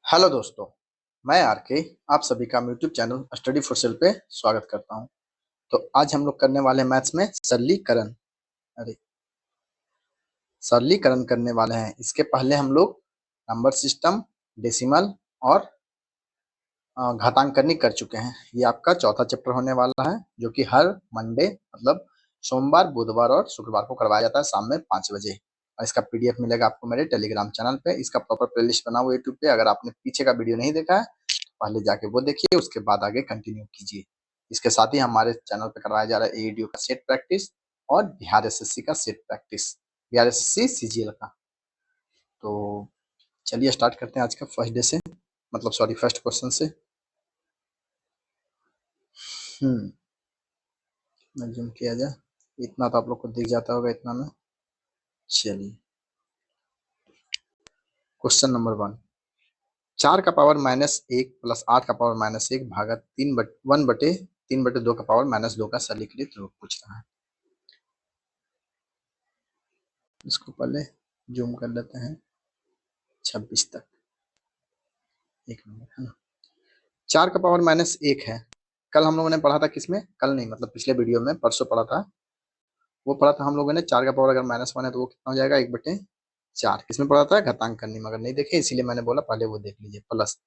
Hello दोस्तों, मैं are के आप सभी का YouTube channel study for sale पे स्वागत करता हूं। तो आज हम लोग करने वाले मैथ्स में सरलीकरण अरे सरलीकरण करने वाले हैं। इसके पहले हम लोग नंबर सिस्टम, डेसिमल और घातांकनी कर चुके हैं। ये आपका चौथा चैप्टर होने वाला है, जो कि हर मंडे मतलब सोमवार, बुधवार और शुक्रवार को करवाया जाता है शाम में 5 बजे। और इसका पीडीएफ मिलेगा आपको मेरे टेलीग्राम चैनल पे। इसका प्रॉपर प्लेलिस्ट बना हुआ यूट्यूब पे। अगर आपने पीछे का वीडियो नहीं देखा है, पहले जाके वो देखिए, उसके बाद आगे कंटिन्यू कीजिए। इसके साथ ही हमारे चैनल पे करवाया जा रहा है एईडीओ का सेट प्रैक्टिस और बिहार एसएससी का set practice, Bihar SSC CGL का। तो चलिए स्टार्ट करते हैं आज का फर्स्ट डे से, मतलब सॉरी फर्स्ट क्वेश्चन से। जूम किया जाए, इतना तो आप लोग को दिख जाता होगा इतना में। चलिए क्वेश्चन नंबर 1, 4 का पावर -1 प्लस 8 का पावर -1 भागा 1/3/2 का पावर -2 का सरलीकृत रूप पूछ रहा है। इसको पहले जूम कर लेते हैं 26 तक, 1 नंबर है ना। 4 का पावर -1 है। कल हम लोगों ने पढ़ा था, किसमें? कल नहीं, मतलब पिछले वीडियो में परसों पढ़ा था। वो पढ़ा था हम लोगों ने 4 का पावर अगर -1 है तो वो कितना हो जाएगा? 1/4। किसमें पढ़ा था? घातांक करनी में। अगर नहीं देखे इसीलिए मैंने बोला पहले वो देख लीजिए। प्लस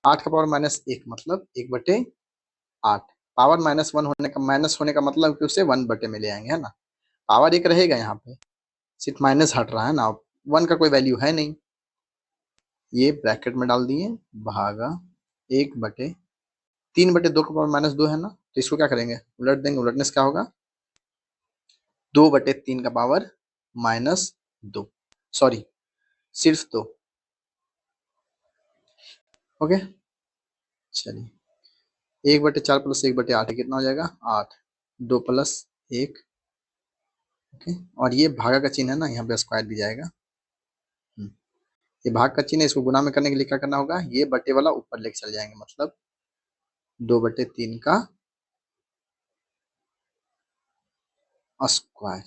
8 का पावर -1 मतलब 1/8। पावर -1 होने का, माइनस होने का मतलब कि उसे 1 में ले आएंगे, है ना। पावर 1 रहेगा यहाँ पे, सिर्फ माइनस हट रहा है ना, 1 का कोई वैल्यू है नहीं। ये ब्रैकेट में डाल दिए, भागा 1/3/2 का पावर -2 है ना। तो इसको क्या करेंगे? उलट देंगे। उलटने से क्या होगा? 2/3 का पावर -2, सॉरी सिर्फ 2। ओके, चलिए 1/4 प्लस 1/8 है, कितना हो जाएगा? 8। 2 प्लस 1, ओके। और ये भागा का चिन्ह है ना, यहाँ पे स्क्वायर भी जाएगा। ये भाग का चिन्ह है, इसको गुना में करने के लिए क्या करना होगा? ये बटे वाला ऊपर लेके चले जाएंगे, मतलब 2/3 का स्क्वायर।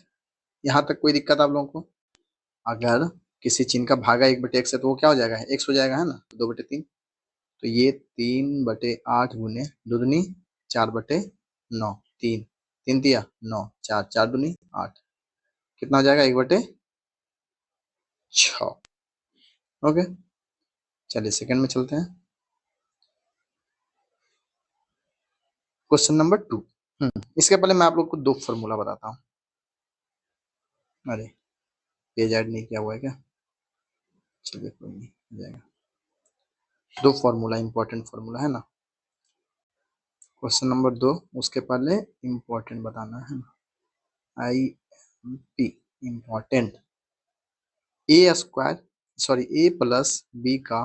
यहाँ तक कोई दिक्कत आप लोगों को? अगर किसी चिन्ह का भागा 1/x से तो वो क्या हो जाएगा? x हो जाएगा, है ना। 2/3, तो ये 3/8 गुने 2 दूनी 4/9, 3 3 दिया 9, 4 4 दूनी 8, कितना हो जाएगा? 1/6। ओके, चलिए सेकंड में चलते हैं। Question number 2। इसके पहले मैं आप लोग को 2 फॉर्मूला बताता हूँ। अरे पेज ऐड नहीं किया हुआ है क्या? चलिए कोई नहीं, हो जाएगा। 2 फॉर्मूला, इंपॉर्टेंट फॉर्मूला है ना। क्वेश्चन नंबर 2, उसके पहले इंपॉर्टेंट बताना है ना। IMP important. A plus B का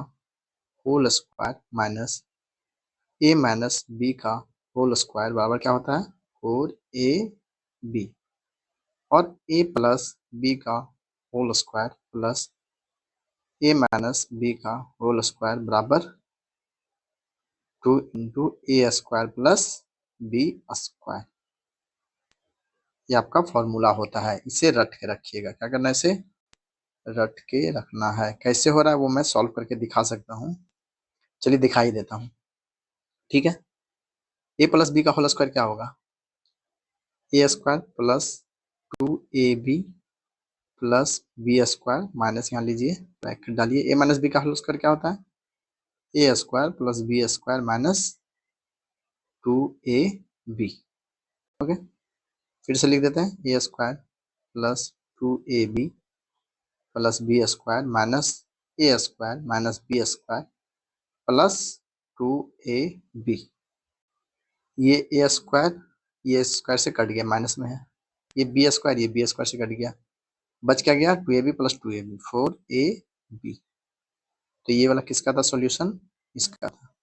whole square minus A minus B का होल स्क्वायर बराबर क्या होता है? 4AB। और ए प्लस बी का whole square plus A minus B का होल स्क्वायर बराबर 2 into A square plus B square. ये आपका फॉर्मूला होता है। इसे रट के रखिएगा। क्या करना है? इसे रट के रखना है। कैसे हो रहा है वो मैं सॉल्व करके दिखा सकता हूँ। चलिए दिखा ही देता हूँ, ठीक है। ए प्लस बी का होल स्क्वायर क्या होगा? A square plus 2AB plus B square minus, यहाँ लीजिए ब्रैकेट डालिए। ए माइनस बी का होल स्क्वायर क्या होता है? A square plus B square minus 2AB। Okay, फिर से लिख देते हैं। A square plus 2AB plus B square minus A square minus B square plus 2AB। ये ए स्क्वायर ये स्क्वायर से कट गया, माइनस में है। ये बी स्क्वायर से कट गया, बच क्या गया? 2AB plus 2AB, 4AB। तो ये वाला किसका था सॉल्यूशन? इसका था।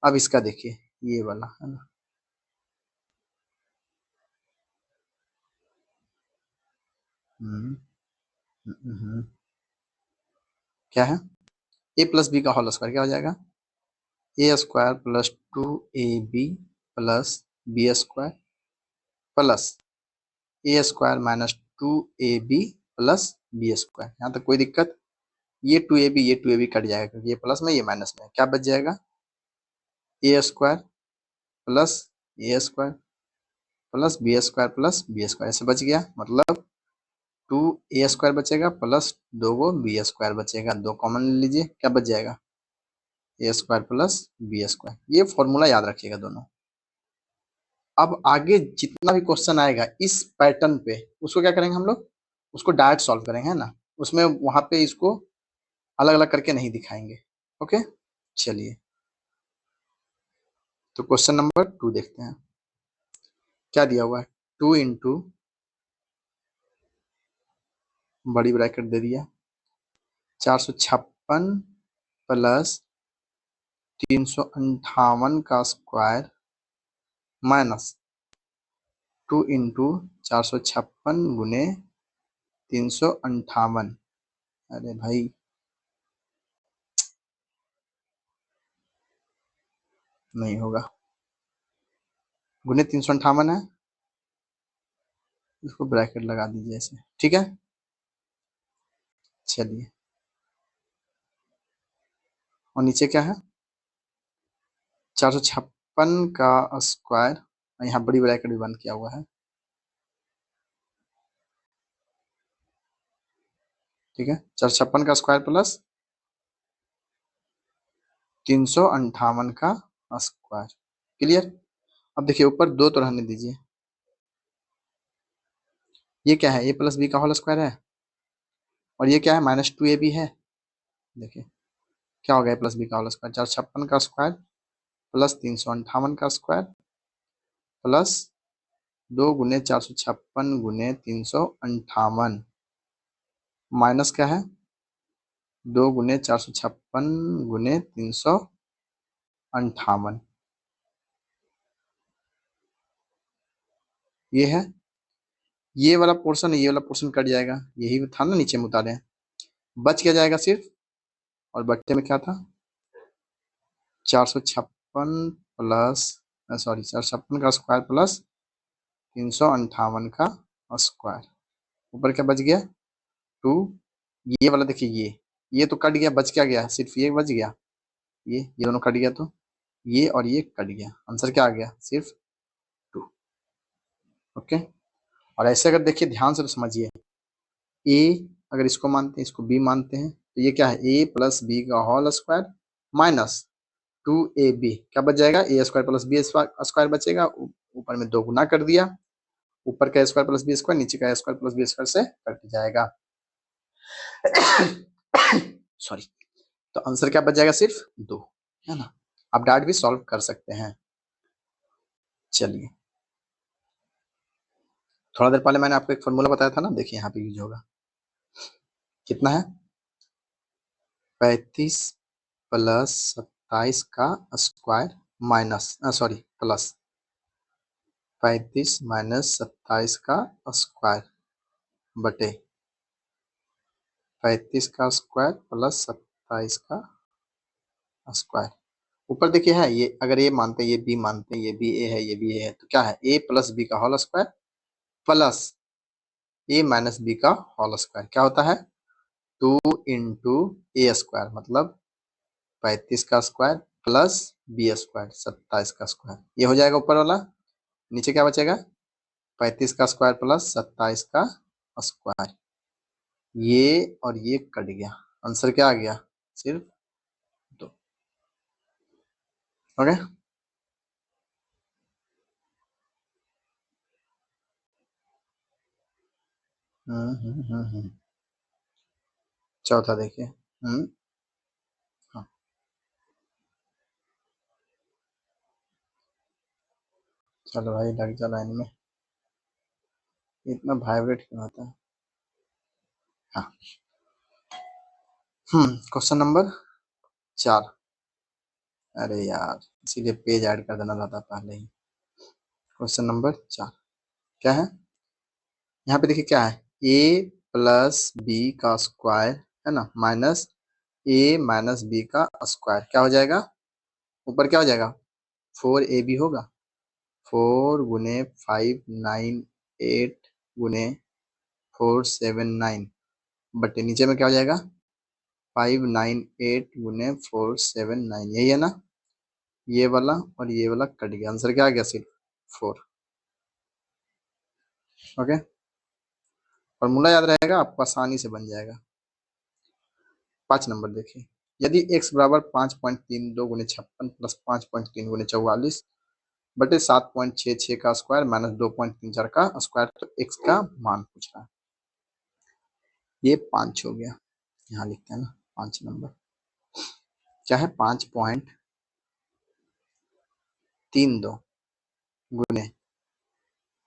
अब इसका देखिए, ये वाला है ना। क्या है? ए प्लस बी का होल स्क्वायर क्या हो जाएगा? A square plus 2AB plus B square plus A square minus 2AB plus B square. यहाँ तक कोई दिक्कत? ये 2ab कट जाएगा क्योंकि ये प्लस में ये माइनस में, क्या बच जाएगा A square plus A square plus B square plus B square, ऐसे बच गया। मतलब 2a² बचेगा प्लस 2b² बचेगा, 2 कॉमन ले लीजिए, क्या बच जाएगा a² प्लस b²। ये फॉर्मूला याद रखिएगा दोनों। अब आगे जितना भी क्वेश्चन आएगा इस पैटर्न पे, उसको क्या करेंगे हम लोग, उसको डायरेक्ट सॉल्व करेंगे, है ना। उसमें वहां पे इसको अलग अलग करके नहीं दिखाएंगे। ओके, चलिए तो क्वेश्चन नंबर 2 देखते हैं। क्या दिया हुआ है, 2 इंटू, बड़ी ब्रैकेट दे दिया, 456 प्लस 358 का स्क्वायर माइनस 2 इंटू 456 गुने 358। अरे भाई नहीं होगा, गुने 358 है, इसको ब्रैकेट लगा दीजिए ऐसे, ठीक है। चलिए, और नीचे क्या है, 456 का स्क्वायर, यहाँ बड़ी ब्रैकेट भी बंद किया हुआ है, ठीक है। 456 का स्क्वायर प्लस 358 का स्क्वायर, क्लियर। अब देखिए ऊपर 2 तो रहने दीजिए, ये क्या है, ए प्लस बी का होल स्क्वायर है, और ये क्या है -2ab है। देखिए क्या हो गया, ए प्लस बी का होल स्क्वायर, 456 का स्क्वायर प्लस 358 का स्क्वायर प्लस 2 गुने 456 गुने 358 माइनस क्या है 2 गुने 456 गुने 358, ये है। ये वाला पोर्शन, ये वाला पोर्शन कट जाएगा, यही था ना नीचे में उतारे, बच क्या जाएगा सिर्फ, और बट्टे में क्या था 456 प्लस, सॉरी 456 का स्क्वायर प्लस 358 का स्क्वायर, ऊपर क्या बच गया 2। ये वाला देखिए, ये तो कट गया, बच क्या गया, सिर्फ ये बच गया, ये दोनों कट गया, तो ये और ये कट गया, आंसर क्या आ गया सिर्फ 2। ओके, और ऐसे अगर देखिए ध्यान से तो समझिए, ए अगर इसको मानते हैं, इसको बी मानते हैं, तो ये क्या है ए प्लस बी का होल स्क्वायर माइनस 2ab, क्या बच जाएगा A square plus B square बचेगा, ऊपर में 2 गुना कर दिया, ऊपर का स्क्वायर प्लस बी स्क्वायर, नीचे का स्क्वायर प्लस बी स्क्वायर से कट जाएगा। सॉरी, तो आंसर क्या बच जाएगा सिर्फ 2, है ना। आप डायरेक्ट भी सॉल्व कर सकते हैं। चलिए, थोड़ा देर पहले मैंने आपको एक फॉर्मूला बताया था ना, देखिए यहाँ पे यूज होगा, कितना है 35 प्लस 27 का square minus, sorry plus 35 minus 27 का स्क्वायर बटे 35 का स्क्वायर प्लस 27 का स्क्वायर। ऊपर देखिए है ये, अगर ये मानते हैं, ये बी मानते हैं, ये बी ए है, ये बी ए है, तो क्या है ए प्लस बी का whole square plus A minus B का होल स्क्वायर, क्या होता है 2 इंटू ए स्क्वायर, मतलब 35 का स्क्वायर प्लस बी स्क्वायर 27 का स्क्वायर, ये हो जाएगा ऊपर वाला। नीचे क्या बचेगा 35 का स्क्वायर प्लस 27 का स्क्वायर, ये और ये कट गया, आंसर क्या आ गया सिर्फ 2। ओके, चौथा देखिए। हाँ, चलो भाई लग जा लाइन में, इतना वाइब्रेट क्यों होता है। हाँ, क्वेश्चन नंबर 4। अरे यार, इसीलिए पेज ऐड कर देना था पहले ही। क्वेश्चन नंबर 4 क्या है, यहाँ पे देखिए क्या है ए प्लस बी का स्क्वायर, है ना, माइनस ए माइनस बी का स्क्वायर, क्या हो जाएगा ऊपर क्या हो जाएगा 4ab होगा, 4 गुने 598 गुने 479 बटे नीचे में क्या हो जाएगा 598 गुने 479, यही है ना। ये वाला और ये वाला कट गया, आंसर क्या आ गया, सिर्फ 4। ओके, फॉर्मूला याद रहेगा आपको, आसानी से बन जाएगा। 5 नंबर देखिए, यदि x बराबर 5.32 गुने 56 प्लस 5.3 गुने 44 बटे 7.66 का स्क्वायर माइनस 2.34 का स्क्वायर, तो x का मान पूछ रहा है। ये 5 हो गया, यहाँ लिखते हैं ना 5 नंबर, क्या है 5.32 गुने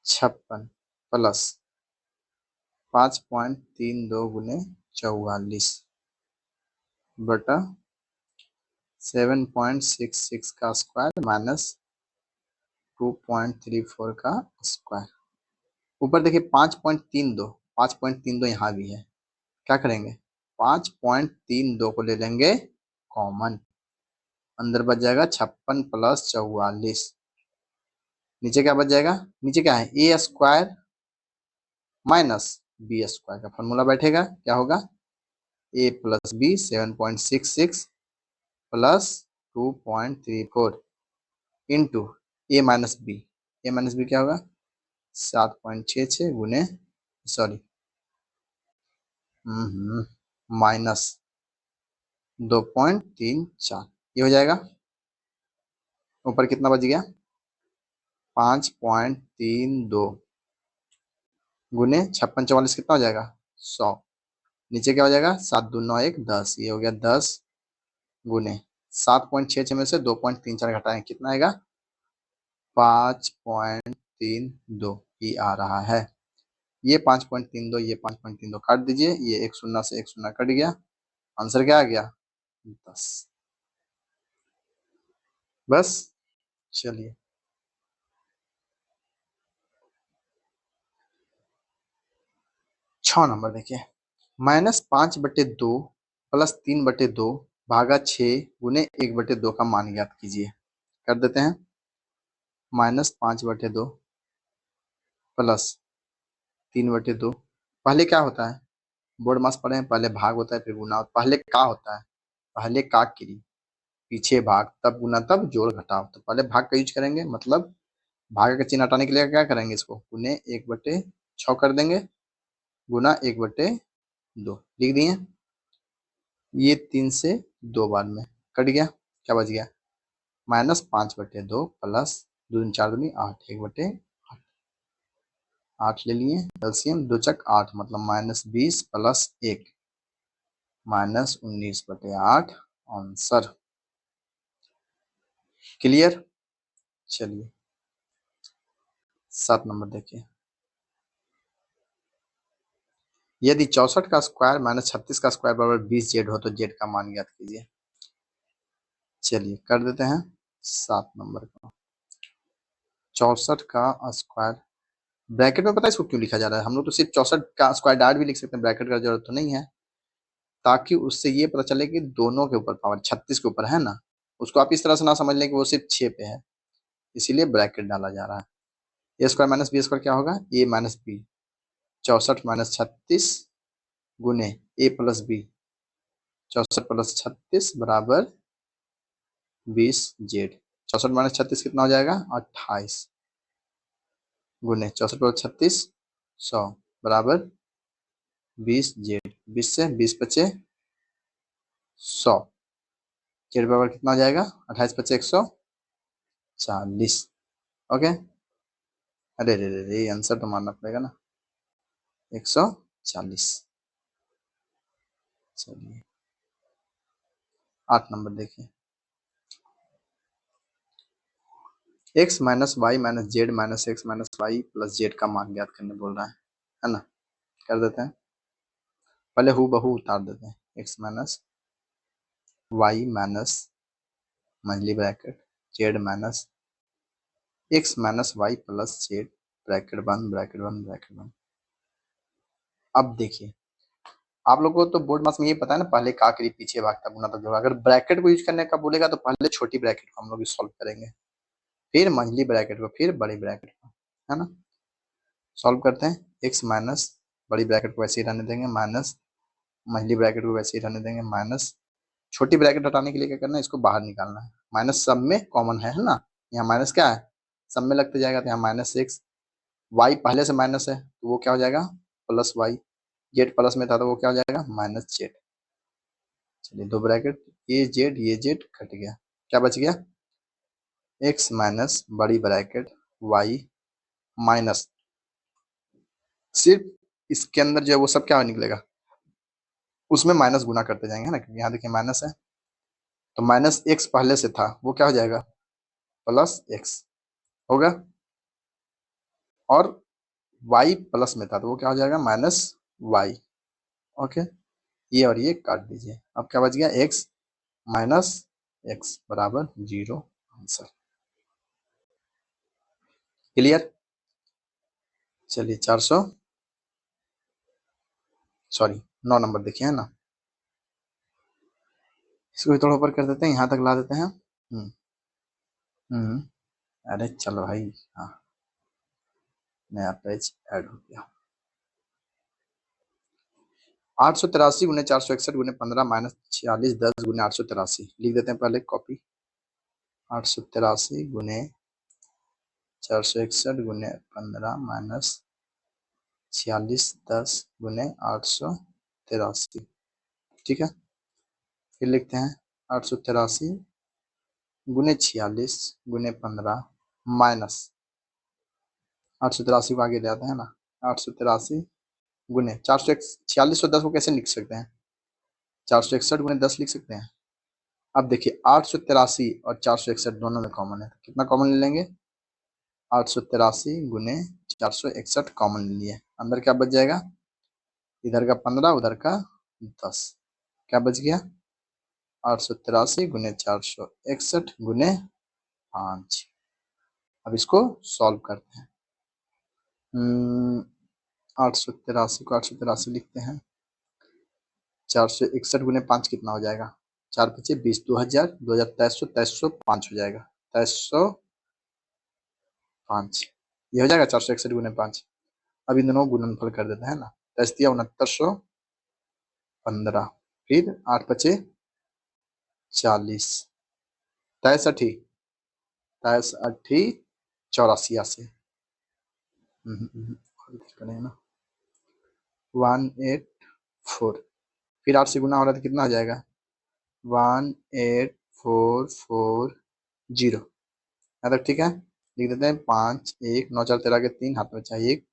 56 प्लस 5.32 गुने 44 बटा 7.66 का स्क्वायर माइनस 2.34 का स्क्वायर। ऊपर देखिए 5.32, 5.32 यहाँ भी है, क्या करेंगे 5.32 को ले लेंगे कॉमन, अंदर बच जाएगा 56 प्लस 44, नीचे क्या बच जाएगा, नीचे क्या है A square minus B square का फॉर्मूला बैठेगा, क्या होगा ए प्लस बी 7.66 प्लस 2.34 इंटू ए माइनस बी, ए माइनस बी क्या होगा 7.66 गुने सॉरी माइनस 2.34, ये हो जाएगा। ऊपर कितना बच गया 5.32 गुने 56 44 कितना हो जाएगा 100, नीचे क्या हो जाएगा 7 2 9 1 10, ये हो गया 10 गुने 7.66 में से 2.34 घटाएं कितना आएगा 5.32 ही आ रहा है। ये 5.32, ये 5.32 काट दीजिए, ये एक शून्य से एक शून्य कट गया, आंसर क्या आ गया 10। बस, चलिए 6 नंबर देखिए, -5/2 प्लस 3/2 भागा 6 गुने 1/2 का मान ज्ञात कीजिए। कर देते हैं, -5/2 प्लस 3/2, पहले क्या होता है बोर्ड मास पढ़े हैं, पहले भाग होता है फिर गुना होता है, पहले का होता है, पहले का क्री पीछे भाग तब गुना तब जोड़ घटाव, तो पहले भाग का यूज करेंगे, मतलब भाग का चिन्ह हटाने के लिए क्या करेंगे, इसको गुने 1/6 कर देंगे गुना 1/2 लिख दिए, ये 3 से 2 बार में कट गया, क्या बच गया -5/2 प्लस 2 4 दूनी 8 1/8 8 ले लिए, एलसीएम 2 चक 8 मतलब -20 प्लस 1 -19/8 आंसर। क्लियर, चलिए 7 नंबर देखिए, यदि 64 का स्क्वायर माइनस 36 का स्क्वायर बराबर 20 जेड हो तो जेड का मान ज्ञात कीजिए। चलिए कर देते हैं 7 नंबर का, 64 का स्क्वायर ब्रैकेट में, पता है इसको क्यों लिखा जा रहा है, हम लोग तो सिर्फ 64 का स्क्वायर डायरेक्ट भी लिख सकते हैं, ब्रैकेट का जरूरत तो नहीं है, ताकि उससे ये पता चले कि दोनों के ऊपर पावर 36 के ऊपर है ना, उसको आप इस तरह से ना समझ लें कि वो सिर्फ 6 पे है, इसीलिए ब्रैकेट डाला जा रहा है। A square minus B square क्या होगा, ए माइनस बी, 64 माइनस 36 गुने ए प्लस बी, 64 प्लस 36 बराबर 20 जेड, 64 माइनस 36 कितना हो जाएगा 28 गुने 64 प्लस 36 100 बराबर 20 जेड, 20 से 20 बचे 100, जेड बराबर कितना हो जाएगा 28 बचे 140। ओके, अरे रे रे रे, आंसर तो मानना पड़ेगा ना 140। चलिए 8 नंबर देखिए, x minus Y minus Z minus X minus Y plus Z का मान ज्ञात करने बोल रहा है ना, कर देते हैं, पहले हु बहू उतार देते हैं, x माइनस वाई माइनस मंझली bracket Z minus X minus Y plus Z bracket बंद ब्रैकेट बंद ब्रैकेट बंद। अब देखिए आप लोगों को तो बोर्ड मास में ये पता है ना, पहले का करी पीछे भागता गुना तब जोड़ा, अगर ब्रैकेट को यूज करने का बोलेगा तो पहले छोटी ब्रैकेट को हम लोग सॉल्व करेंगे, फिर मंझली ब्रैकेट को, फिर बड़ी ब्रैकेट को, है ना। सॉल्व करते हैं, x माइनस बड़ी ब्रैकेट को ऐसे ही रहने देंगे माइनस मंथली ब्रैकेट को वैसे ही रहने देंगे, माइनस छोटी ब्रैकेट हटाने के लिए क्या करना है, इसको बाहर निकालना है, माइनस सब में कॉमन है ना, यहाँ माइनस क्या है, सब में लगते जाएगा, तो यहाँ माइनस एक्स, वाई पहले से माइनस है तो वो क्या हो जाएगा प्लस वाई, जेड प्लस में था तो वो क्या हो जाएगा माइनस जेड। चलिए दो ब्रैकेट, ये जेड कट गया, क्या बच गया एक्स माइनस बड़ी ब्रैकेट वाई माइनस, सिर्फ इसके अंदर जो है वो सब क्या निकलेगा, उसमें माइनस गुना करते जाएंगे ना, क्योंकि यहाँ देखिए माइनस है, तो माइनस एक्स पहले से था वो क्या हो जाएगा प्लस एक्स होगा, और y प्लस में था तो वो क्या हो जाएगा माइनस वाई। ओके, ये और ये काट दीजिए, अब क्या बच गया x माइनस एक्स बराबर 0, आंसर क्लियर। चलिए 400 सॉरी 9 नंबर देखिए है ना, इसको भी थोड़ा ऊपर कर देते हैं, यहाँ तक ला देते हैं। हम्म अरे चलो भाई, हाँ नया पेज ऐड हो गया। 883 गुने 461 गुने 15 माइनस 46 10 गुने 883 लिख देते हैं पहले कॉपी, 883 गुने 461 गुने 15 माइनस 46 10 गुने 883, ठीक है। फिर लिखते हैं 883 गुने 46 गुने 15 माइनस 883 को आगे ले आते हैं ना, 883 गुने 4610 को कैसे लिख सकते हैं, 461 गुने 10 लिख सकते हैं। अब देखिए 883 और 461 दोनों में कॉमन है, तो कितना कॉमन ले लेंगे 883 गुने 461 कॉमन ले लिए, अंदर क्या बच जाएगा, इधर का 15 उधर का 10, क्या बच गया 883 गुने 461 गुने 5। अब इसको सॉल्व करते हैं, 883 को 883 लिखते हैं, 461 गुने 5 कितना हो जाएगा, 4 पचे 20, 2000 2300 2305 हो जाएगा, 2305 ये हो जाएगा 461 गुने 5। अब इन दोनों को गुणनफल कर देते हैं ना, 10 दिया 6915, फिर 8 पचे 40, 63 63 84 से 184, फिर 8 से गुना हो रहा था कितना हो जाएगा 18440, यहाँ तक ठीक है। लिख देते हैं 5 1 9 4 13 के 3 हाथ में चाहिए 1,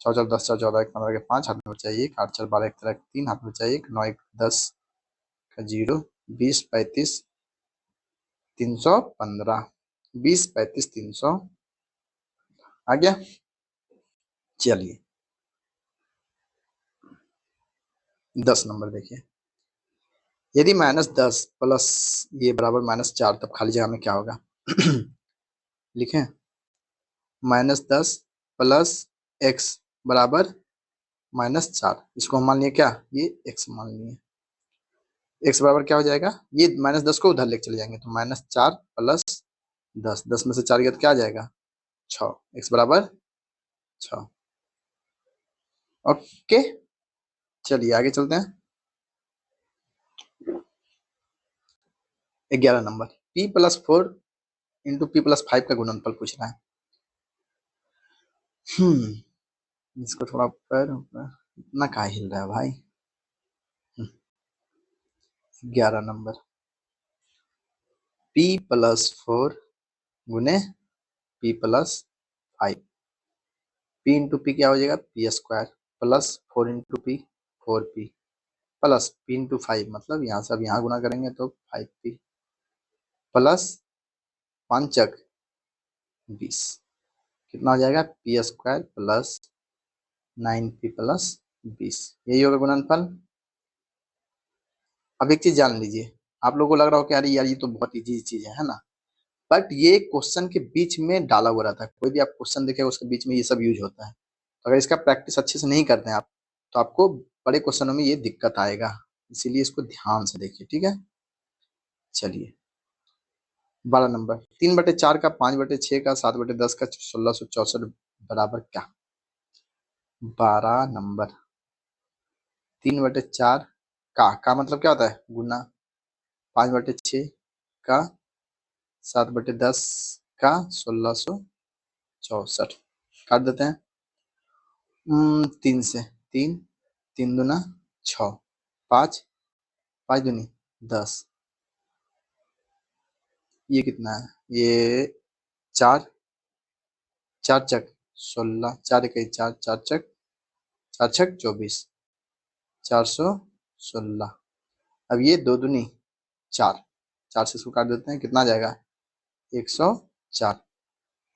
6 4 10 4 14 1 15 के 5 हाथ में चाहिए 1, 8 4 12 1 13 के 3 हाथ में चाहिए 1, 9 1 10 का 0, 20 35 315, 20 35 300 आ गया। चलिए 10 नंबर देखिए, यदि -10 प्लस ये बराबर -4 तब खाली जगह में क्या होगा लिखें -10 प्लस x बराबर -4, इसको हम मान लिए क्या, ये x मान लिए, x बराबर क्या हो जाएगा, ये -10 को उधर लेके चले जाएंगे तो -4 प्लस 10, 10 में से 4 गया तो क्या आ जाएगा 6, x बराबर 6। ओके चलिए आगे चलते हैं, 11 नंबर, p+4 इंटू p+5 का गुणनफल पूछ रहा है। इसको थोड़ा ऊपर इतना का हिल रहा है भाई। 11 नंबर, p+4 गुने p+5, p इंटू पी क्या हो जाएगा p² plus 4 into P 4p plus p into 5, मतलब यहाँ से अब यहाँ गुना करेंगे तो 5p प्लस 5 20, कितना हो जाएगा p² प्लस 9p प्लस 20, यही होगा गुणनफल। अब एक चीज जान लीजिए, आप लोगों को लग रहा हो कि अरे यार ये तो बहुत इजी चीज है ना, बट ये क्वेश्चन के बीच में डाला हुआ रहता है, कोई भी आप क्वेश्चन देखेगा उसके बीच में ये सब यूज होता है, तो अगर इसका प्रैक्टिस अच्छे से नहीं करते हैं आप तो आपको बड़े क्वेश्चनों में ये दिक्कत आएगा, इसीलिए इसको ध्यान से देखिए, ठीक है। चलिए 12 नंबर, 3/4 का 5/6 का 7/10 का 1664 बराबर क्या, 12 नंबर 3/4 का मतलब क्या होता है? गुना। 5/6 का 7/10 का 1664 काट देते हैं। 3 से 3, 3 दूना 6, 5, 5 दूनी 10, ये कितना है? ये 4, 4 चक 16, 4 इकाई 4, 4 चक 4 छक 24, 416। अब ये 2 दूनी 4, 4 से इसको काट देते हैं, कितना आ जाएगा? 104,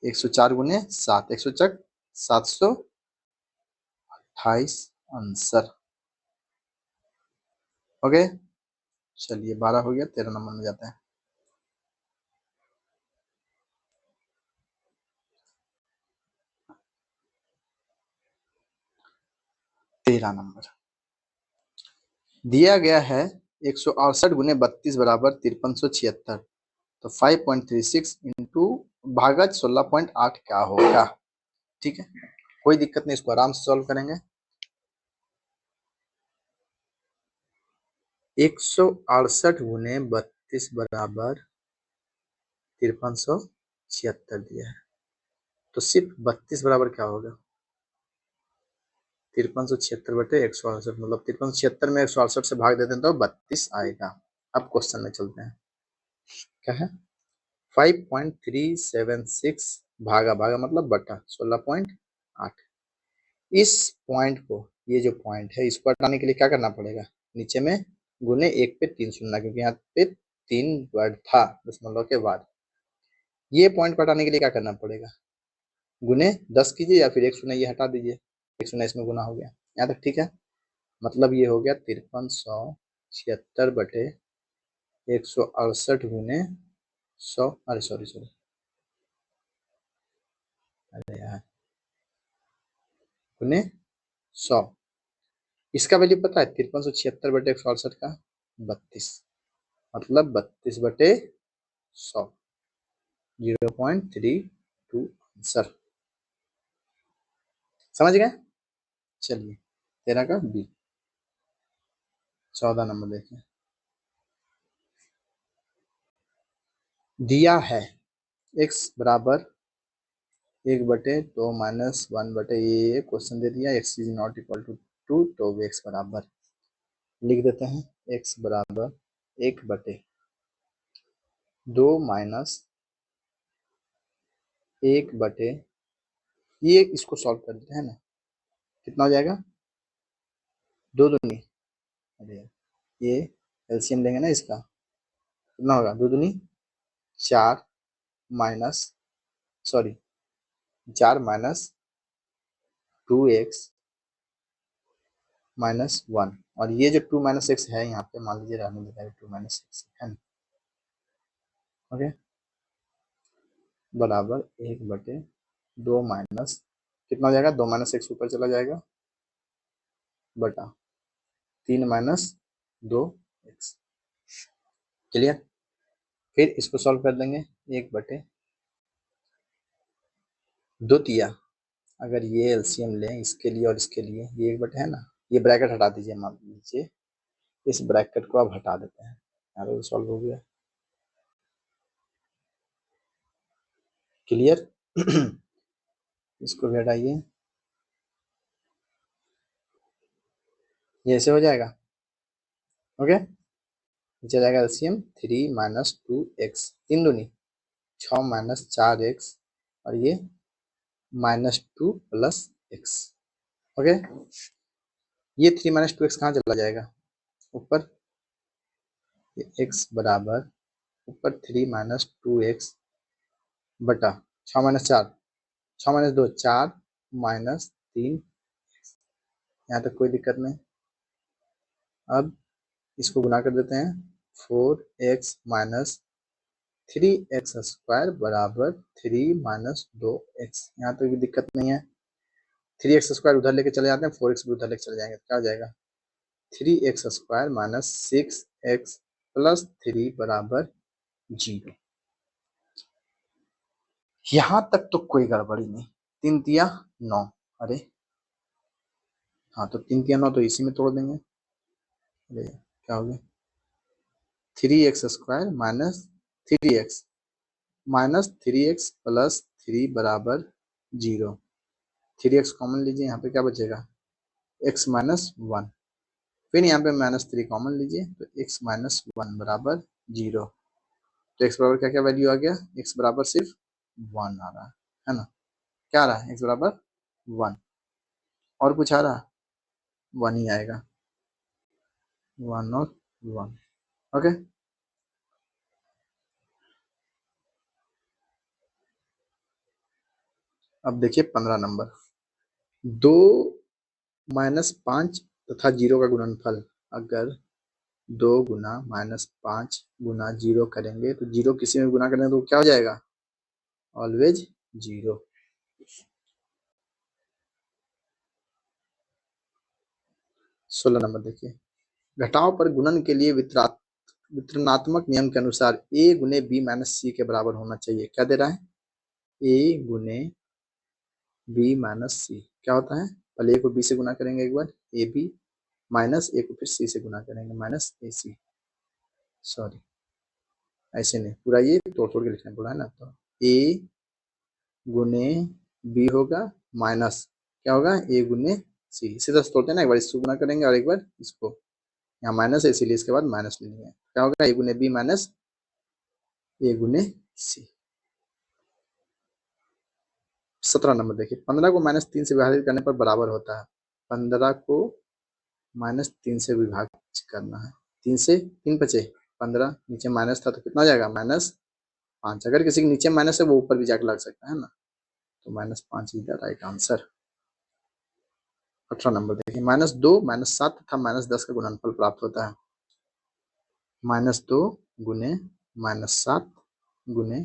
104 गुने 7, 100 चक 728 आंसर। ओके, चलिए 12 हो गया, 13 नंबर में जाते हैं। तेरह नंबर दिया गया है 168 गुने 32 बराबर 5376, तो 5.36 इंटू भागज 16.8 क्या होगा? ठीक है, कोई दिक्कत नहीं, इसको आराम से सॉल्व करेंगे। 168 गुने 32 बराबर 5376 दिया है, तो सिर्फ 32 बराबर क्या होगा? 5376 बटे 168, मतलब 5376 में 168 से भाग देते हैं तो 32 आएगा। अब क्वेश्चन में चलते हैं, क्या है? 5.376 भागा भागा मतलब बटा 16.8। इस पॉइंट को, ये जो पॉइंट है, इसको हटाने के लिए क्या करना पड़ेगा? नीचे में गुने 1 पे 3 सुनना, क्योंकि यहाँ पे 3 वर्ड था दशमलव के बाद। ये पॉइंट को हटाने के लिए क्या करना पड़ेगा? गुने 10 कीजिए या फिर 1 ये हटा दीजिए, 1 इसमें गुना हो गया। यहाँ तक ठीक है, मतलब ये हो गया 5376 बटे 168 गुने 100, अरे सॉरी सॉरी, अरे यार, गुने 100। इसका वैल्यू पता है? 5376 बटे 168 का 32, मतलब 32 बटे 100, 0.32 आंसर। समझ गए? चलिए 13 का बी। 14 नंबर देखिए, दिया है x बराबर 1/2 माइनस 1/, ये क्वेश्चन दे दिया, x is not equal to 2, तो x बराबर लिख देते हैं, x बराबर 1/2 माइनस 1/, ये इसको सॉल्व कर देते हैं ना, कितना हो जाएगा? 2 दूनी, अरे ये एलसीएम लेंगे ना इसका, कितना होगा? 2 दूनी 4 minus, sorry 4 minus 2x minus 1, और ये जो 2 माइनस एक्स है यहाँ पे, मान लीजिए रहने देता है 2 माइनस एक्स है ना, ओके, बराबर 1/2 माइनस, कितना हो जाएगा? 2 माइनस एक्स ऊपर चला जाएगा, बटा 3 माइनस 2x। क्लियर? फिर इसको सॉल्व कर देंगे, 1/2 तिया, अगर ये एलसीएम लें इसके लिए और इसके लिए, ये 1/, है ना, ये ब्रैकेट हटा दीजिए, मान लीजिए इस ब्रैकेट को अब हटा देते हैं, यहाँ पे सॉल्व हो गया। क्लियर? इसको भी हटाइए, ये ऐसे हो जाएगा, ओके। नीचे जाएगा एलसीएम 3 माइनस 2x, 3 दूनी 6 माइनस 4x, और ये -2 प्लस x, ओके। ये 3 माइनस 2x कहाँ चला जाएगा? ऊपर, ये x बराबर ऊपर 3 माइनस 2x बटा 6 माइनस 4, 6 माइनस 2 4 माइनस 3, यहाँ तक कोई दिक्कत नहीं। अब इसको गुना कर देते हैं, 4x माइनस 3x स्क्वायर बराबर 3 माइनस 2x, यहाँ तक भी दिक्कत नहीं है। 3x स्क्वायर उधर लेके चले जाते हैं, 4x भी उधर लेके चले जाएंगे, क्या हो जाएगा? 3x square minus 6x plus 3 बराबर 0। यहाँ तक तो कोई गड़बड़ी नहीं। 3 तिया 9, अरे हाँ, तो 3 तिया 9 तो इसी में तोड़ देंगे, अरे क्या हो गया 3x square minus three x plus 3 बराबर 0। 3x कॉमन लीजिए, यहाँ पे क्या बचेगा x माइनस 1। फिर यहाँ पे -3 कॉमन लीजिए तो x माइनस 1 बराबर 0। तो x बराबर क्या क्या वैल्यू आ गया, x बराबर सिर्फ 1 आ रहा है ना। क्या आ रहा है x बराबर 1, और कुछ आ रहा है 1 ही आएगा, 1 और 1। ओके, अब देखिए 15 नंबर। 2 -5 तथा 0 का गुणनफल अगर 2 गुना -5 गुना 0 करेंगे तो 0 किसी में गुना करेंगे तो क्या हो जाएगा ऑलवेज 0। 16 नंबर देखिए, घटाव पर गुणन के लिए वितरणात्मक नियम के अनुसार a गुने b माइनस सी के बराबर होना चाहिए। क्या दे रहा है a गुने b माइनस सी, क्या होता है पहले a को b से गुना करेंगे एक बार ए बी, माइनस a को फिर c से गुना करेंगे माइनस ए सी। सॉरी ऐसे नहीं, पूरा ये तोड़ तोड़ के लिखना पड़ा है ना। तो a गुने b होगा माइनस क्या होगा a गुने c, इसी तरह से तोड़ते हैं ना, एक बार इसको गुना करेंगे और एक बार इसको, यहाँ माइनस है इसीलिए इसके बाद माइनस लेंगे। क्या होगा a गुने b माइनस a गुने c। 17 नंबर देखिए, 15 को -3 से विभाजित करने पर बराबर होता है। 15 को -3 से विभाजित करना है, 3 से 3 बचे 15, नीचे माइनस था तो कितना हो जाएगा -5। अगर किसी के नीचे माइनस है वो ऊपर भी जाकर लग सकता है ना, तो -5 is the right answer. 18 number देखिए, -2 -7 तथा -10 का गुणनफल प्राप्त होता है। -2 गुने -7 गुने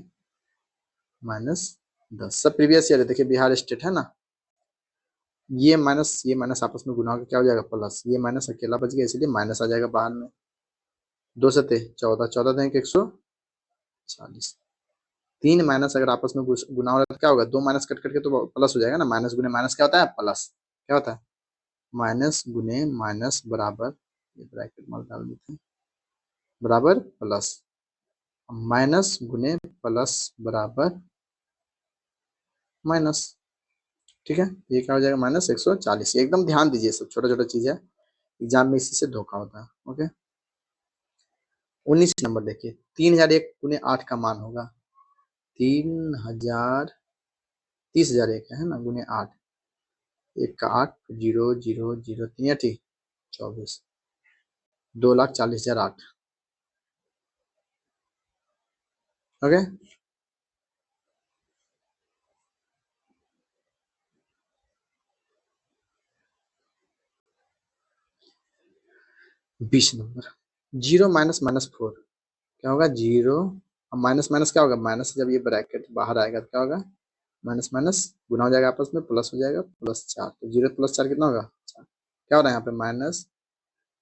-10, सब प्रीवियस ईयर है। देखिए बिहार स्टेट है ना, ये माइनस आपस में गुना होकर क्या हो जाएगा प्लस, ये माइनस अकेला बच गया इसलिए माइनस आ जाएगा बाहर में। 2 सते 14, 14 देंगे 140। 3 माइनस अगर आपस में गुना हो रहा है तो क्या होगा, 2 माइनस कट करके तो प्लस हो जाएगा ना, माइनस गुने माइनस क्या होता है प्लस। क्या होता है माइनस गुने माइनस बराबर, ये ब्रैकेट मार डाल देते हैं, बराबर प्लस, माइनस गुने प्लस बराबर माइनस। ठीक है, ये क्या हो जाएगा -140। एकदम ध्यान दीजिए, सब छोटा छोटा चीज है, एग्जाम में इसी से धोखा होता है। ओके, 19 नंबर देखिए, 3001 गुने 8 का मान होगा 3000, 30,001 है ना गुने 8, 1 का 8, 0 0 0 3 8 24, 2,40,008। ओके, बीस नंबर, 0 -4 क्या होगा 0, माइनस माइनस क्या होगा माइनस, जब ये ब्रैकेट बाहर आएगा तो क्या होगा माइनस माइनस गुना हो जाएगा आपस में, प्लस हो जाएगा +4, तो 0 + 4 कितना होगा 4। क्या हो रहा है यहाँ पे माइनस,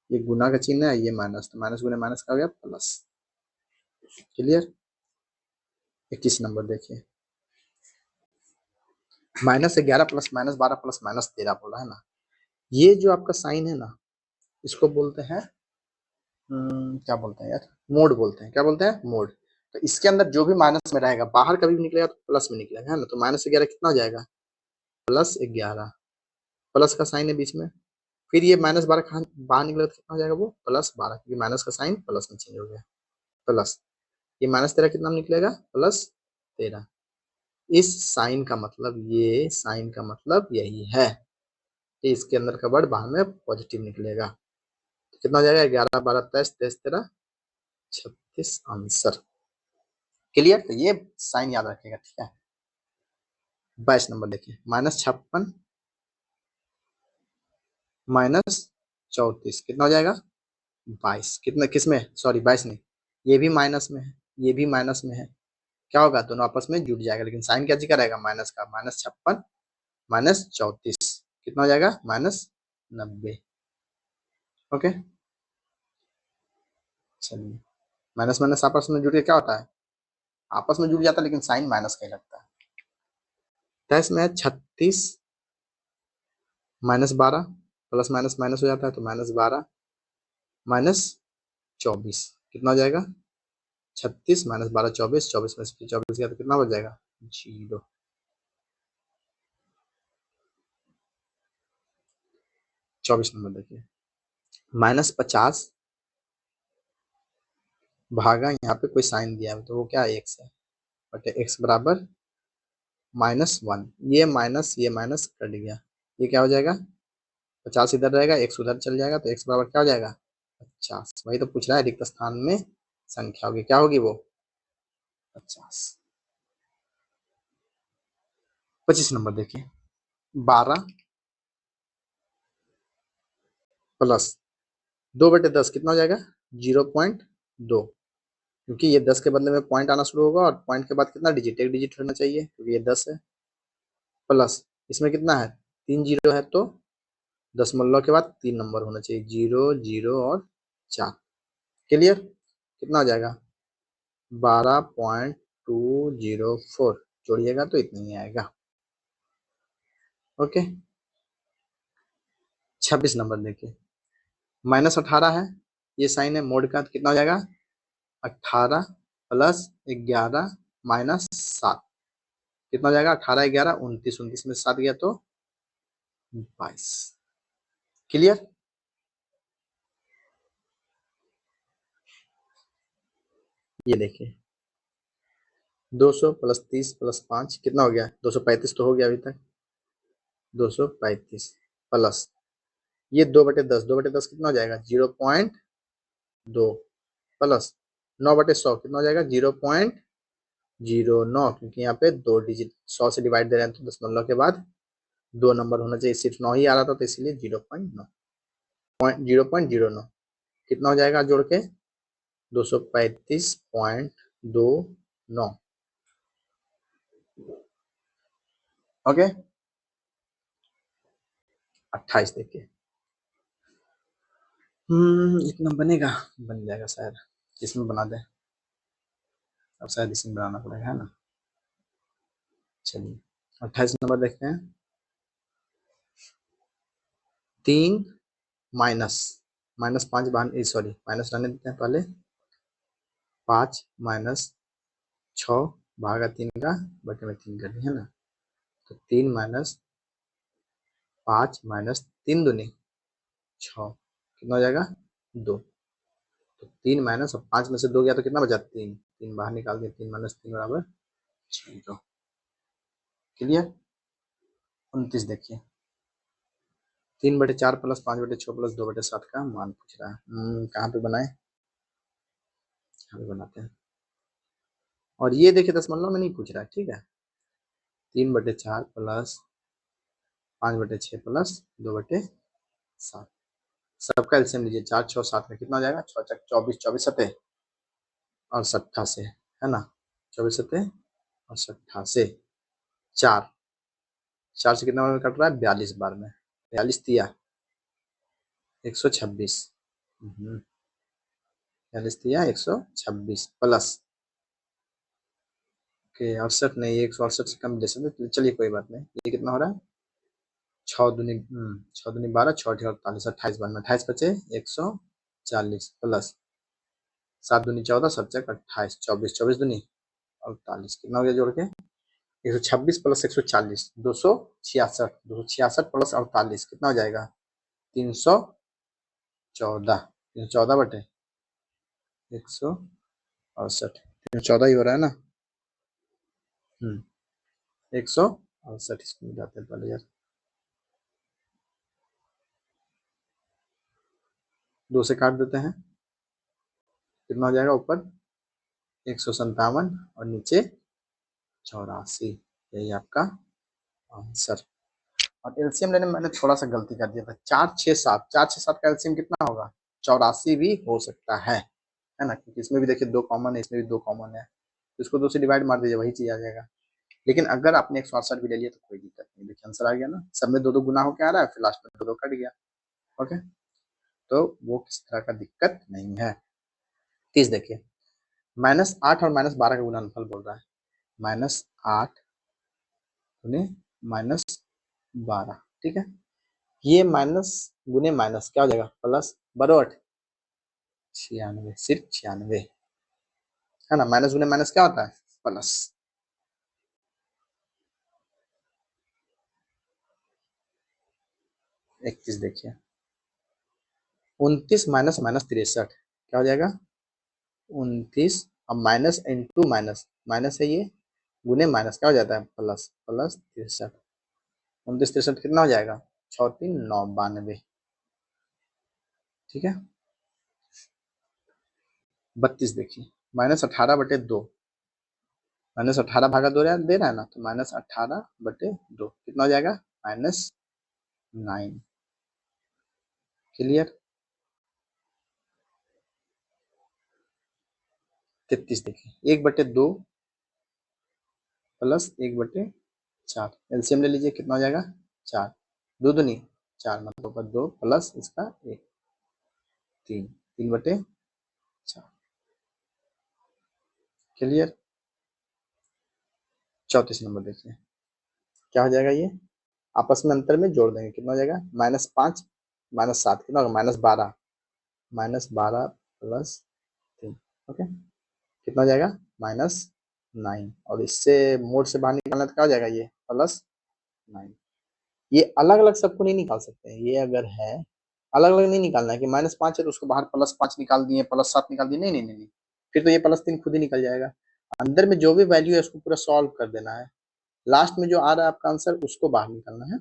ये गुना का चिन्ह है, ये माइनस, तो माइनस गुने माइनस का हो गया प्लस। क्लियर। 21 नंबर देखिए, -11 + -12 + -13 बोला है ना, ये जो आपका साइन है ना इसको बोलते हैं क्या बोलते हैं यार, मोड बोलते हैं। क्या बोलते हैं मोड। तो इसके अंदर जो भी माइनस में रहेगा बाहर कभी भी निकलेगा तो प्लस में निकलेगा है ना, तो -11 कितना हो जाएगा +11, प्लस का साइन है बीच में, फिर ये -12 कहाँ बाहर निकलेगा तो कितना हो जाएगा वो +12, क्योंकि माइनस का साइन प्लस में चेंज हो गया प्लस, ये -13 कितना में निकलेगा +13। इस साइन का मतलब, ये साइन का मतलब यही है कि इसके अंदर का वर्ड बाहर में पॉजिटिव निकलेगा। तो कितना हो जाएगा 11 12 23 23 13 36 आंसर। क्लियर, तो ये साइन याद रखेगा ठीक है। 22 नंबर देखिए, -56 -34 कितना हो जाएगा 22, कितना किसमें सॉरी 22 नहीं, ये भी माइनस में है ये भी माइनस में है, क्या होगा दोनों आपस में जुड़ जाएगा, लेकिन साइन क्या जिक्र रहेगा माइनस का, -56 -34 कितना हो जाएगा -90। ओके, चलिए, माइनस माइनस आपस में जुड़ के क्या होता है, आपस में जुड़ जाता है लेकिन साइन माइनस का ही लगता है। 23 में है 36 -12, प्लस माइनस माइनस हो जाता है तो -12 24 कितना हो जाएगा 36 माइनस 12 24, 24 में से 24 गया तो कितना हो जाएगा 0। 24 नंबर देखिए -50 भागा यहाँ पे कोई साइन दिया है तो वो क्या है x है, बटे x बराबर -1। ये माइनस कट गया, ये क्या हो जाएगा 50 इधर रहेगा, x उधर चल जाएगा तो x बराबर क्या हो जाएगा 50। वही तो पूछ रहा है, रिक्त स्थान में संख्या होगी, क्या होगी वो 50। 25 नंबर देखिए 12 प्लस 2/10 कितना हो जाएगा 0.2, क्योंकि ये 10 के बदले में पॉइंट आना शुरू होगा और पॉइंट के बाद कितना डिजिट, एक डिजिट होना चाहिए क्योंकि ये 10 है। प्लस इसमें कितना है 3 जीरो है तो दशमलव के बाद 3 नंबर होना चाहिए, 0 0 और 4। क्लियर, कितना हो जाएगा 12.204, जोड़िएगा तो इतना ही आएगा। ओके 26 नंबर देखिए -18 है, ये साइन है मोड का, तो कितना हो जाएगा 18 प्लस 11 माइनस 7 कितना हो जाएगा 18 11 29, 29 में 7 गया तो 22। क्लियर, ये देखिए 200 प्लस 30 प्लस 5 कितना हो गया 235 तो हो गया अभी तक, 235 प्लस ये 2/10, 2/10 कितना हो जाएगा 0.2 प्लस 9/100 कितना हो जाएगा 0.09, क्योंकि यहाँ पे दो डिजिट 100 से डिवाइड दे रहे हैं तो दशमलव के बाद 2 नंबर होना चाहिए, सिर्फ 9 ही आ रहा था तो इसीलिए 0.9 कितना हो जाएगा जोड़ के 235.29। ओके 28 देखिए इतना बनेगा, बन जाएगा शायद, इसमें बना दे, अब शायद इसमें बनाना पड़ेगा है ना। चलिए 28 नंबर देखते हैं 3 माइनस -5 सॉरी माइनस रहने देते हैं पहले, 5 माइनस 6 भागा 3 का बटे में 3 कर दिया है ना, तो 3 माइनस 5 माइनस 3 दूनी 6 कितना हो जाएगा 2, तो 3 माइनस 5 में से 2 गया तो कितना बचा 3, 3 बाहर निकाल दिया, 3 माइनस 3 बराबर 0। क्लियर 29 देखिए 3/4 प्लस 5/6 प्लस 2/7 का मान पूछ रहा है, कहाँ पे बनाए, यहाँ पे बनाते हैं। और ये देखिए दशमलव में नहीं पूछ रहा है, ठीक है 3/4 प्लस 5/6 प्लस 2/7, सबका एलसीएम लीजिए 4 6 7 में कितना हो जाएगा 6 चक 24, 24 सतह और 7 से है ना, 24 सतह और 7 से 4 से कितना बार कट रहा है 42 बार में, 42 तिया 126, 42 तिया 126 प्लस के 68 नहीं 168 से कम दे सकते, चलिए कोई बात नहीं, ये कितना हो रहा है 6 दूनी 12 6 48 28 बार में 28 बचे 140 प्लस 7 दूनी 14 7 चक 28 24 24 दूनी 48 कितना हो गया जोड़ के 126 प्लस 140 266, 266 प्लस 48 कितना हो जाएगा 314, 314 बटे 168, 314 ही हो रहा है ना 168, इसको मिलाते हैं पहले यार, 2 से काट देते हैं कितना हो जाएगा ऊपर 157 और नीचे 84, यही आपका आंसर। और एलसीएम लेने में मैंने थोड़ा सा गलती कर दिया था, 4 6 7 का एलसीएम कितना होगा 84 भी हो सकता है ना, क्योंकि इसमें भी देखिए 2 कॉमन है, इसमें भी 2 कॉमन है, तो इसको 2 से डिवाइड मार दीजिए वही चीज आ जाएगा। लेकिन अगर आपने 168 भी ले लिया तो कोई दिक्कत नहीं, देखिए आंसर आ गया ना, सब में 2 गुना होकर आ रहा है, फिर लास्ट में 2 कट गया। ओके तो वो किस तरह का दिक्कत नहीं है। 30 देखिए -8 और -12 का गुणनफल बोल रहा है, -8 गुने -12, ठीक है, ये माइनस गुने माइनस क्या हो जाएगा प्लस, बराबर 96, सिर्फ 96 है ना। माइनस गुने माइनस क्या होता है? प्लस। इक्कीस देखिए, 29 माइनस माइनस 63 क्या हो जाएगा? 29, अब माइनस इंटू माइनस, माइनस है ये, गुने माइनस क्या हो जाता है? Plus, plus 63। 29 63 कितना हो जाएगा? 6 3 9 92। ठीक है। 32 देखिए, -18/2, -18 भागा 2 दे रहा है ना, तो -18/2 कितना हो जाएगा? -9। क्लियर। 33 देखिए, 1/2 प्लस 1/4, एलसीएम ले लीजिए, कितना हो जाएगा? 4, 2 दूनी 4, मतलब 2 प्लस इसका 1, 3, 3/4। क्लियर। 34 नंबर देखिए, क्या हो जाएगा? ये आपस में अंतर में जोड़ देंगे, कितना हो जाएगा? -5 -7 कितना होगा? -12, -12 प्लस 3। ओके, कितना हो जाएगा? -9। और इससे मोड से बाहर निकालना तो क्या हो जाएगा? ये +9। ये अलग अलग सबको नहीं निकाल सकते हैं, ये अगर है अलग अलग नहीं निकालना है कि -5 है तो उसको बाहर +5 निकाल दिए, +7 निकाल दिए, नहीं नहीं नहीं नहीं, फिर तो ये +3 खुद ही निकल जाएगा। अंदर में जो भी वैल्यू है उसको पूरा सॉल्व कर देना है, लास्ट में जो आ रहा है आपका आंसर उसको बाहर निकालना है।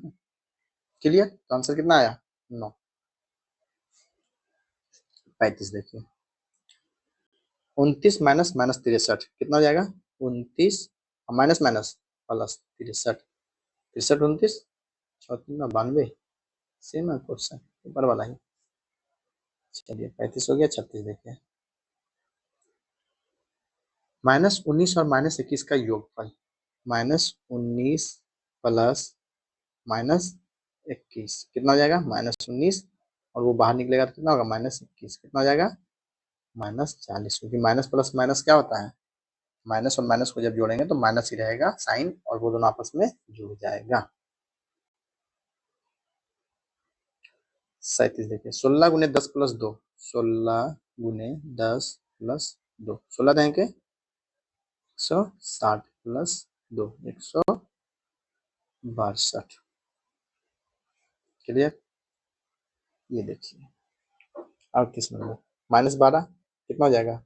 क्लियर। तो आंसर कितना आया? 9। 35 देखिए, 29 माइनस माइनस 63 कितना हो जाएगा? 29 माइनस माइनस प्लस 63, 63 29 94 92, सेम है क्वेश्चन, ऊपर वाला ही। चलिए 35 हो गया। 36 देखिए, -19 और -21 का योगफल, -19 प्लस -21 कितना हो जाएगा? -19, और वो बाहर निकलेगा तो कितना होगा? -21 कितना हो जाएगा? -40, क्योंकि माइनस प्लस माइनस क्या होता है? माइनस और माइनस को जब जोड़ेंगे तो माइनस ही रहेगा साइन, और वो दोनों आपस में जुड़ जाएगा। 37 देखिए, 16 गुने 10 प्लस 2, 16 गुने 10 प्लस 2, 16 देंगे 160 प्लस 2, 162। क्लियर। ये देखिए 38 नंबर, -12 कितना हो जाएगा?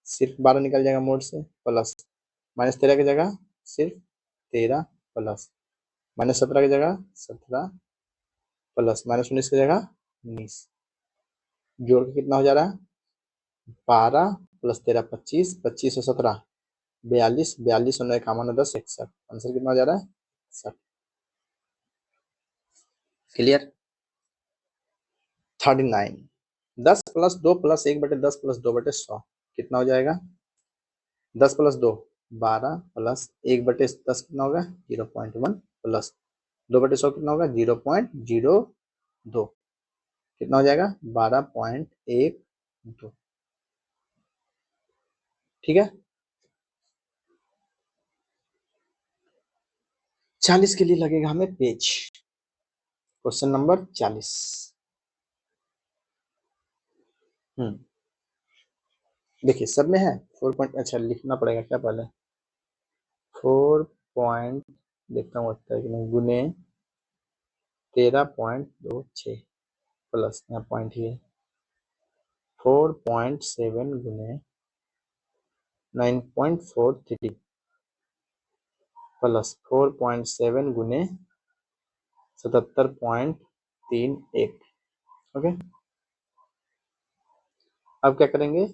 सिर्फ 12 निकल जाएगा मोड से, प्लस -13 की जगह सिर्फ 13 प्लस, -17 की जगह 17 प्लस, -19 की जगह 19, जोड़ के कितना हो जा रहा है? 12 प्लस 13 25, 25 और 17 42, 42 और 9 51 10 61, आंसर कितना हो जा रहा है? 60। क्लियर। 39, 10 प्लस 2 प्लस 1/10 प्लस 2/100 कितना हो जाएगा? 10 प्लस 2 12 प्लस 1/10 कितना होगा? 0.1 प्लस 2/100 कितना होगा? 0.02, कितना हो जाएगा? 12.12। ठीक है। 40 के लिए लगेगा हमें पेज, क्वेश्चन नंबर 40। देखिए सब में है 4 पॉइंट, अच्छा लिखना पड़ेगा क्या पहले? 4 पॉइंट देखता हूँ अच्छा है कि नहीं, गुने 13.26 प्लस, यहाँ पॉइंट ही है, 4.7 गुने 9.43 प्लस 4.7 गुने 77.31। ओके, अब क्या करेंगे?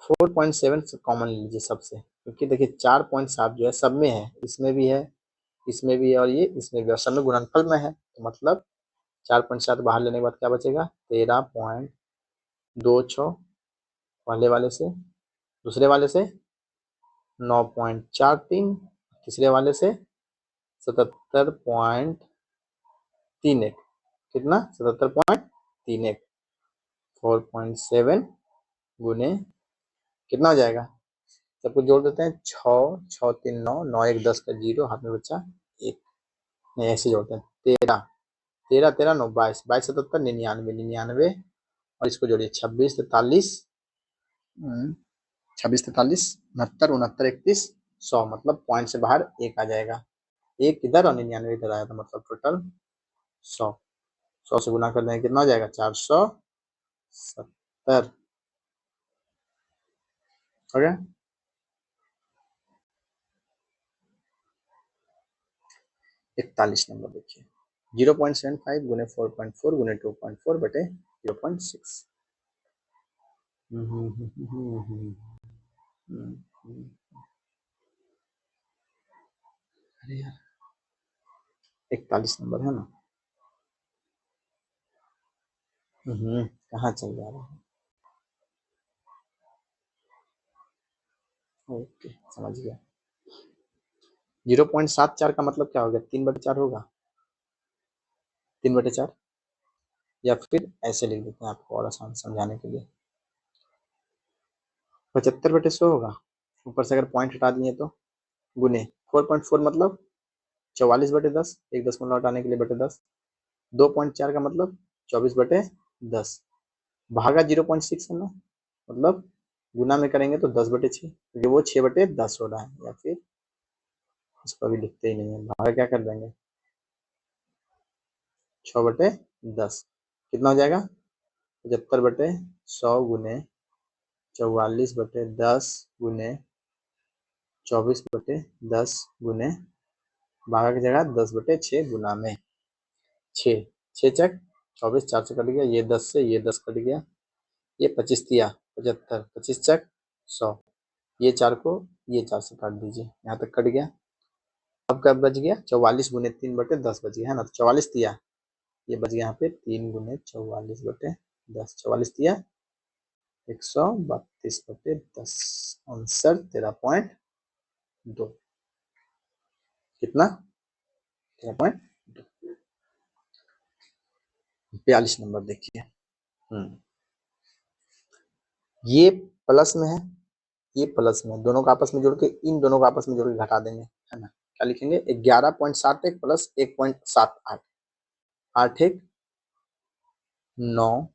4.7 कॉमन लीजिए सबसे, क्योंकि देखिए 4.7 जो है सब में है, इसमें भी है, इसमें भी है, और ये इसमें भी है, सब में गुणनफल में है, तो मतलब 4.7 बाहर लेने के बाद क्या बचेगा? 13.26 पहले वाले से, दूसरे वाले से 9.43, तीसरे वाले से 77.31, कितना? 77.31, 4.7 गुने कितना हो जाएगा? सब कुछ जोड़ देते हैं, 6 6 3 9 9 1 10 का 0, हाथ में बचा 1, नहीं ऐसे जोड़ते हैं, 13 13 13 9 22 22 77 99 99 और इसको जोड़िए 26 43 26 43 69 69 31 100 मतलब पॉइंट से बाहर एक आ जाएगा, एक इधर और 99 इधर आया था, मतलब टोटल 100। 100 से गुना कर देंगे कितना हो जाएगा 470 हो गया। 41 नंबर देखिए 0.75 गुने 4.4 गुने 2.4 बटे 0.6। अरे यार 41 नंबर है ना, कहाँ चल जा रहा है। ओके समझ गया। 0.74 का मतलब क्या हो गया 3/4 होगा, 3/4 या फिर ऐसे लिख देते हैं आपको और आसान समझाने के लिए 75/100 होगा, ऊपर से अगर पॉइंट हटा दिए तो गुने 4.4 मतलब 44/10, एक दशमलव हटाने के लिए बटे 10, 2.4 का मतलब 24/10 भागा 0.6 है ना, मतलब गुना में करेंगे तो 10/6 क्योंकि वो 6/10 हो रहा है, या फिर इसको अभी लिखते ही नहीं है, भागा क्या कर देंगे 6/10 कितना हो जाएगा 75/100 गुने 44/10 गुने 24/10 गुने भागा की जगह 10/6 गुना में 6 6 चक 24 4 से कट गया, ये 10 से ये 10 कट गया, ये 25 दिया 75 25 चक 100, ये 4 को ये 4 से काट दीजिए, यहाँ तक कट गया। अब क्या बच गया 44 गुने 3/10 बच गया है ना, तो 44 दिया, ये बच गया यहाँ पे 3 गुने 44/10, 44 दिया 132/10, आंसर 13.2 कितना 13.2। 42 नंबर देखिए ये प्लस में है, ये प्लस में, दोनों का आपस में जोड़ के इन दोनों का आपस में जोड़ के घटा देंगे है ना, क्या लिखेंगे 11.71 प्लस 1.78 8 1 9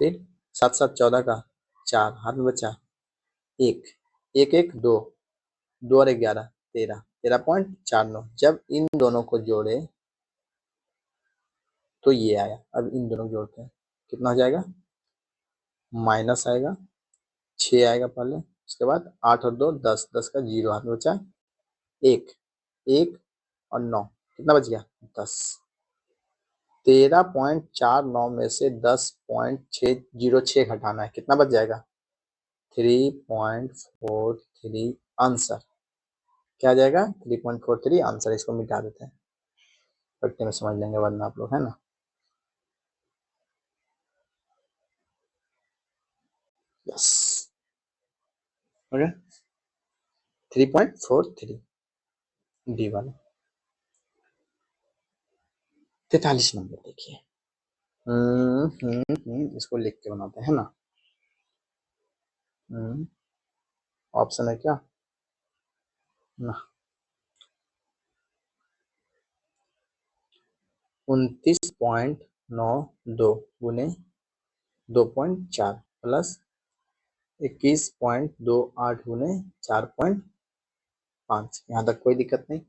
फिर 7 7 14 का 4 हाथ में बचा 1 1 1 2 2 और 11 13 13.49, जब इन दोनों को जोड़े तो ये आया, अब इन दोनों को जोड़ते हैं कितना हो जाएगा माइनस आएगा 6 आएगा पहले, उसके बाद 8 और 2 10 10 का 0 हाथ में बचा 1 1 और 9 कितना बच गया 10। 13.49 में से 10.606 घटाना है, कितना बच जाएगा 3.43 आंसर, क्या आ जाएगा 3.43 आंसर। इसको मिटा देते हैं, पट्टे में समझ लेंगे वरना आप लोग है ना। यस ओके 3.43 डी वाला। 43 नंबर देखिए इसको लिख के बनाते हैं ना, ऑप्शन है क्या ना 29.92 गुने 2.4 प्लस 21.28 गुने 4.5, यहाँ तक कोई दिक्कत नहीं।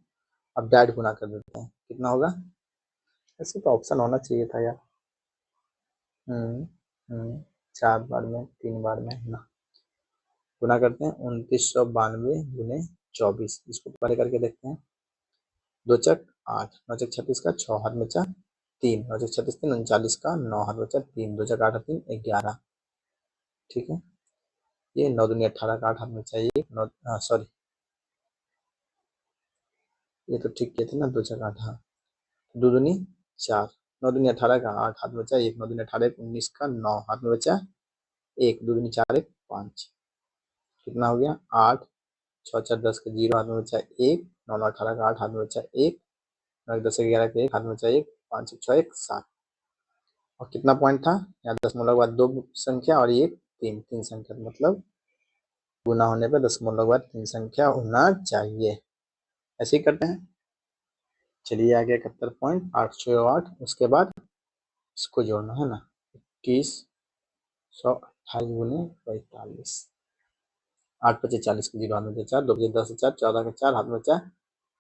अब डायरेक्ट गुना कर देते हैं कितना होगा, ऐसे तो ऑप्शन होना चाहिए था यार। 4 बार में 3 बार में ना, गुना करते हैं 2992 गुने 24, इसको पहले करके देखते हैं 2 चक 8 9 चक 36 का 6 हाथ बचा 3 9 चक 36 3 39 का 9 हाथ बचा 3 2 चक 8 3 11, ठीक है ये 9 दूनी 18 का 8 हाथ बचा 1 9 सॉरी ये तो ठीक किए थे ना 2 चक 8 हाँ 2 दूनी 4 9 दूनी 18 का 8 हाथ बचा 1 9 दूनी 18 19 का 9 हाथ में बचा 1 2 दूनी 4 1 5, कितना हो गया 8 6 4 10 का 0 हाथ में बचा 1 9 9 18 का 8 हाथ में बचा 1 9 10 11 का 1 हाथ में बचा 1 5 6 1 7, और कितना पॉइंट था यहाँ दशमलव के बाद 2 संख्या और ये 3 संख्या, मतलब गुना होने पर दशमलव के बाद 3 संख्या होना चाहिए, ऐसे ही करते हैं। चलिए आगे 71.868, उसके बाद इसको जोड़ना है ना 21 128 गुने 45, 8 पचे 40 के 0 हाथ में बचा 4, 2 पचे 10 4, 14 के 4 हाथ में बचा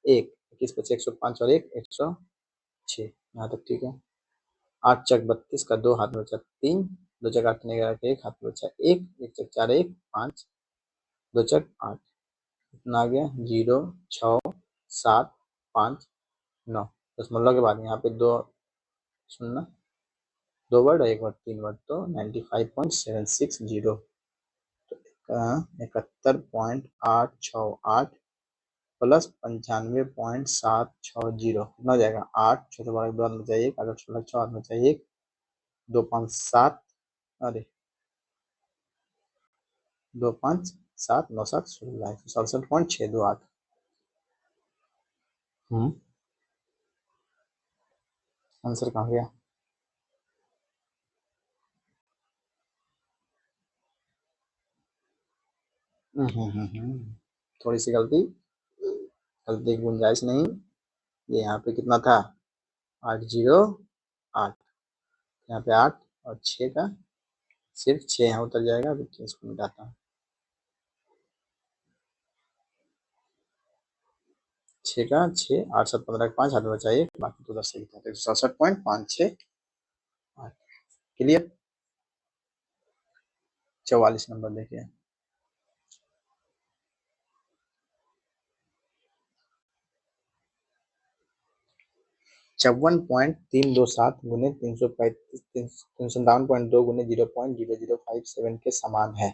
1, 21 पचे 105 और 1 106, यहाँ तक ठीक है। 8 चक 32 का 2 हाथ में बचा 3, 2 चक 8 11 का 1 हाथ में बचा 1, 1 चक 4 1 5, 2 चक 8, कितना आ गया 0 6 7 5 9, दशमलव के बाद यहाँ पे 2 शून्य, 2 वर्ड और 1 वर्ड 3 वर्ड, तो 95.760, तो 71.868 प्लस 95.760 कितना हो जाएगा 8 छोटे बड़ा के बाद में चाहिए 8 16 6 हाथ में चाहिए 1 2 5 7 अरे 2 5 7 9 7 16 67.628। आंसर कहाँ गया? थोड़ी सी गलती की गुंजाइश नहीं। ये यहाँ पे कितना था 808, यहाँ पे 8 और 6 का सिर्फ 6 यहाँ उतर जाएगा। अभी इसको मिटाता हूँ 6 का 6 8 7 15 5 हाथ में बचा 1 बाकी तो 10 सही था। 167.568 क्लियर। 44 नंबर देखिए 54.327 गुने 357.2 गुने 0.0057 के समान है।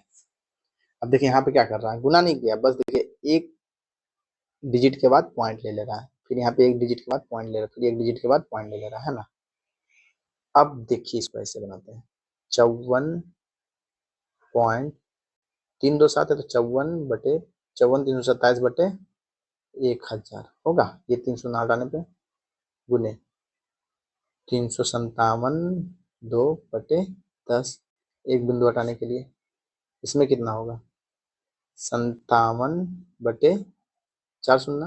अब देखिए यहाँ पे क्या कर रहा है, गुना नहीं किया, बस देखिए एक डिजिट के बाद पॉइंट ले ले रहा है, फिर यहाँ पे एक डिजिट के बाद पॉइंट ले रहा है, फिर एक डिजिट के बाद पॉइंट ले ले रहा है ना। अब देखिए इसको ऐसे बनाते हैं 54.327 है तो 54 बटे 54 327 बटे 1000 होगा। ये 300 ना हटाने पे गुने 357 2 बटे 10, एक बिंदु हटाने के लिए इसमें कितना होगा 57 बटे 4 शून्य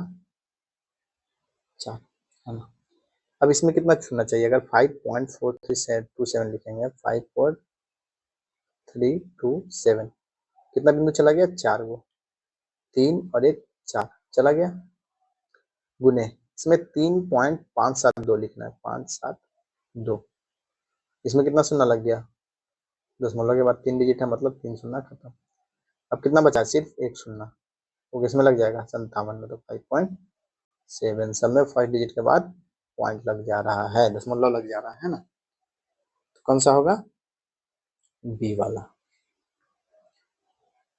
4 है ना। अब इसमें कितना छूना चाहिए, अगर 5.4327 लिखेंगे 5.327 कितना बिंदु चला गया 4, वो 3 और 1 4 चला गया गुने इसमें 3.572 लिखना है 572, इसमें कितना शून्य लग गया, दशमलव के बाद 3 डिजिट है मतलब 3 शून्य खत्म। अब कितना बचा सिर्फ 1 शून्य, वो किसमें लग जाएगा 57 में, तो 5.7 सब में फर्स्ट डिजिट के बाद पॉइंट लग जा रहा है, दशमलव लग जा रहा है ना। तो कौन सा होगा बी वाला।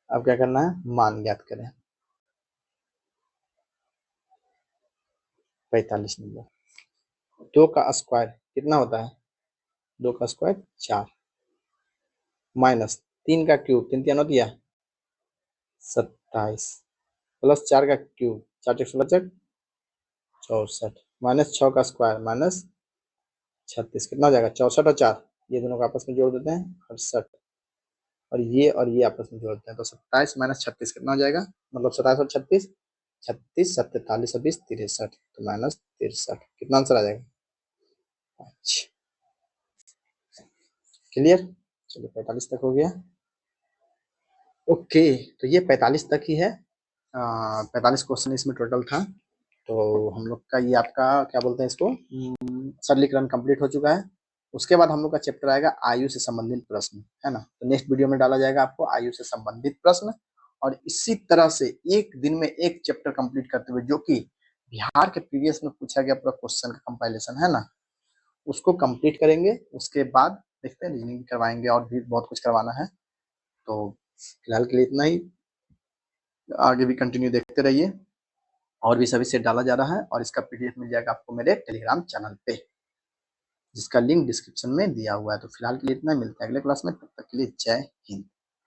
अब क्या करना है मान ज्ञात करें 45 नंबर। 2 का स्क्वायर कितना होता है 2 का स्क्वायर 4 माइनस 3 का क्यूब 3 3 दिया 27 प्लस 4 का क्यूब 4 चक 16 64 माइनस 6 का स्क्वायर माइनस 36 कितना हो जाएगा 64 और 4 ये दोनों को आपस में जोड़ देते हैं 68 और ये आपस में जोड़ते हैं तो 27 माइनस 36 कितना हो जाएगा, मतलब 27 और 36 36 47 और 20 63 तो माइनस 63 कितना आंसर आ जाएगा 5। क्लियर, चलिए 45 तक हो गया। ओके तो ये 45 तक ही है, 45 क्वेश्चन इसमें टोटल था। तो हम लोग का ये आपका क्या बोलते हैं इसको सरलीकरण कंप्लीट हो चुका है। उसके बाद हम लोग का चैप्टर आएगा आयु से संबंधित प्रश्न, है ना। तो नेक्स्ट वीडियो में डाला जाएगा आपको आयु से संबंधित प्रश्न, और इसी तरह से एक दिन में एक चैप्टर कंप्लीट करते हुए जो कि बिहार के प्रीवियस में पूछा गया पूरा क्वेश्चन का कंपाइलेशन है ना, उसको कंप्लीट करेंगे। उसके बाद देखते हैं रीजनिंग करवाएंगे और भी बहुत कुछ करवाना है। तो फिलहाल के लिए इतना ही, आगे भी कंटिन्यू देखते रहिए। और भी सभी सेट डाला जा रहा है और इसका पीडीएफ मिल जाएगा आपको मेरे टेलीग्राम चैनल पे, जिसका लिंक डिस्क्रिप्शन में दिया हुआ है। तो फिलहाल के लिए इतना, मिलता है अगले क्लास में, तब तक के लिए जय हिंद।